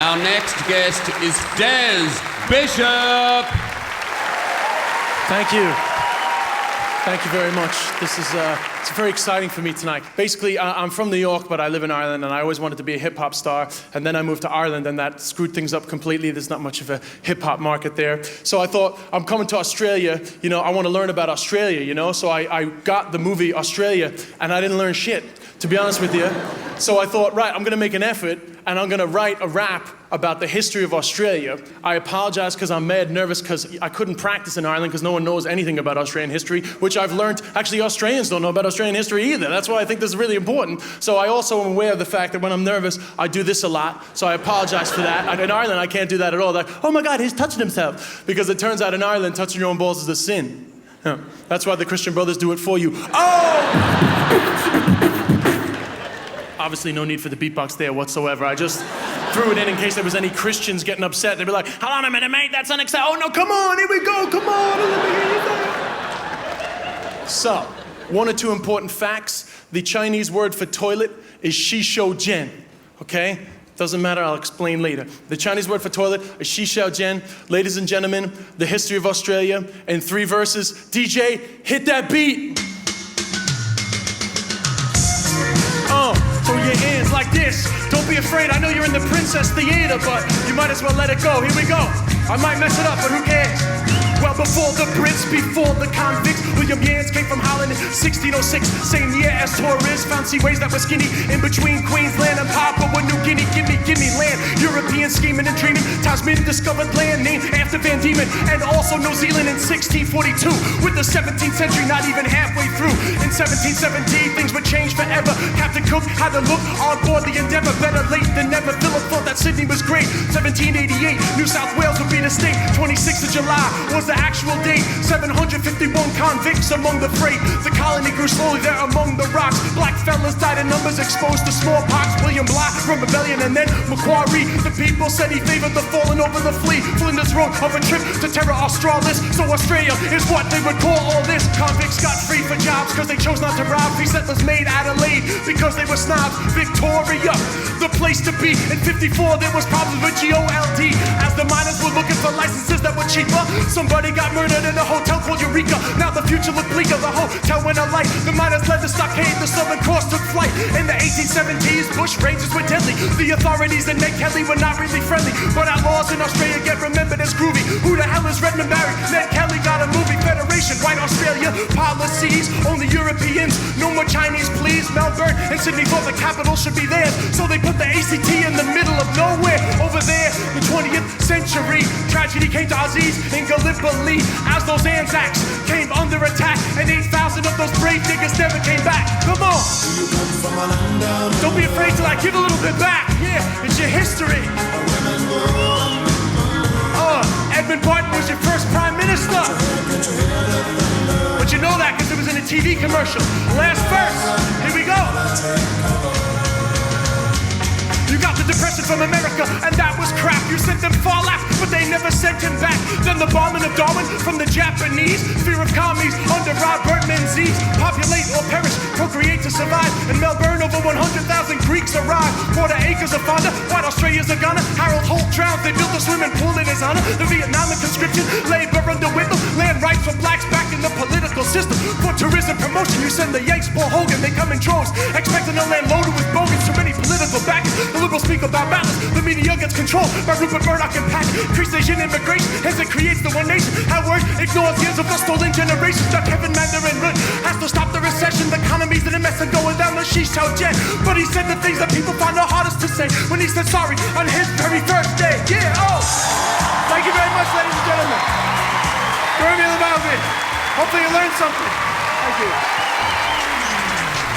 Our next guest is Des Bishop. Thank you. Thank you very much. This is it's very exciting for me tonight. Basically, I'm from New York, but I live in Ireland, and I always wanted to be a hip-hop star. And then I moved to Ireland, and that screwed things up completely. There's not much of a hip-hop market there. So I thought, I'm coming to Australia. You know, I want to learn about Australia, you know? So I got the movie Australia, and I didn't learn shit, to be honest with you. So I thought, right, I'm going to make an effort, and I'm going to write a rap about the history of Australia. I apologize because I'm mad nervous because I couldn't practice in Ireland because no one knows anything about Australian history, which I've learned, actually Australians don't know about Australian history either. That's why I think this is really important. So I also am aware of the fact that when I'm nervous, I do this a lot. So I apologize for that. In Ireland, I can't do that at all. Like, oh my God, he's touching himself. Because it turns out in Ireland, touching your own balls is a sin. Yeah. That's why the Christian brothers do it for you. Oh! Obviously, no need for the beatbox there whatsoever. I just threw it in case there was any Christians getting upset. They'd be like, hold on a minute, mate, that's unacceptable. Oh, no, come on, here we go, come on. So, one or two important facts. The Chinese word for toilet is shishou jian, okay? Doesn't matter, I'll explain later. The Chinese word for toilet is shishou jian. Ladies and gentlemen, the history of Australia in 3 verses. DJ, hit that beat. Throw your hands like this. Don't be afraid, I know you're in the Princess Theater, but you might as well let it go. Here we go. I might mess it up, but who cares? Well, before the Brits, before the convicts, William Yance came from Holland in 1606. Same year as tourists found seaways that were skinny. In between Queensland and Papua New Guinea, gimme land. European scheming and dreaming. Tasman discovered land named after Van Diemen. And also New Zealand in 1642. With the 17th century not even halfway through. In 1717, things would change forever. Captain Cook had to look on board the Endeavour. Better late than never. Philip thought that Sydney was great. 1788, New South Wales would be the state. 26th of July was the actual date. 751 convicts among the freight. The colony grew slowly there among the rocks. Black fellas died in numbers exposed to smallpox. William Bligh from rebellion and then Macquarie. The people said he favored the fallen over the flea. Flinders wrote of a trip to Terra Australis. So Australia is what they would call all this. Convicts got free for jobs because they chose not to rob. Free settlers made Adelaide because they were snobs. Victoria, the place to be. In 54 there was problems with GOLD. As the miners were looking for licenses that were cheaper, somebody got murdered in a hotel called Eureka. Now the future looked bleaker. The hotel went alight. The miners led the stockade. The Southern Cross took flight. In the 1870s, bush rangers were deadly. The authorities in Ned Kelly were not really friendly. But outlaws in Australia get remembered as groovy. Who the hell is Redmond Barry? Ned Kelly got a movie. Federation, white Australia policies. Only Europeans, no more Chinese, please. Melbourne and Sydney thought the capital should be theirs. So they put the ACT in the middle of nowhere. Over there, the 20th century. Tragedy came to Aziz in Gallipoli. As those Anzacs came under attack, and 8,000 of those brave niggas never came back. Come on! Don't be afraid till I give a little bit back. Yeah, it's your history. Edmund Barton was your first prime minister. But you know that because it was in a TV commercial. Last verse, here we go. You got the depression from America, and that was crap. You sent them far left, but they never sent him back. Then the bombing of Darwin from the Japanese. Fear of commies under Robert Menzies. Populate or perish, procreate to survive. In Melbourne, over 100,000 Greeks arrived. 40 acres of fauna, white Australia's a gunner. Harold Holt drowned, they built a swimming pool in his honor. The Vietnam conscription, labor under Whittle. Land rights for blacks back in the political system. For tourism promotion, you send the Yanks, Paul Hogan, they come in droves. Expecting a land loaded with bogans, too many political backers. The liberals speak about balance, the media gets controlled by Rupert Murdoch and Pat. Increase Asian immigration as it creates the one nation. Howard ignores years of the stolen generations. Doug Kevin Mandarin Root has to stop the recession. The economy's in a mess and going down the shishou jet. But he said the things that people find the hardest to say when he said sorry on his very first day. Yeah, oh! Thank you very much, ladies and gentlemen. Jeremy Lamauvi. Hopefully you learned something. Thank you.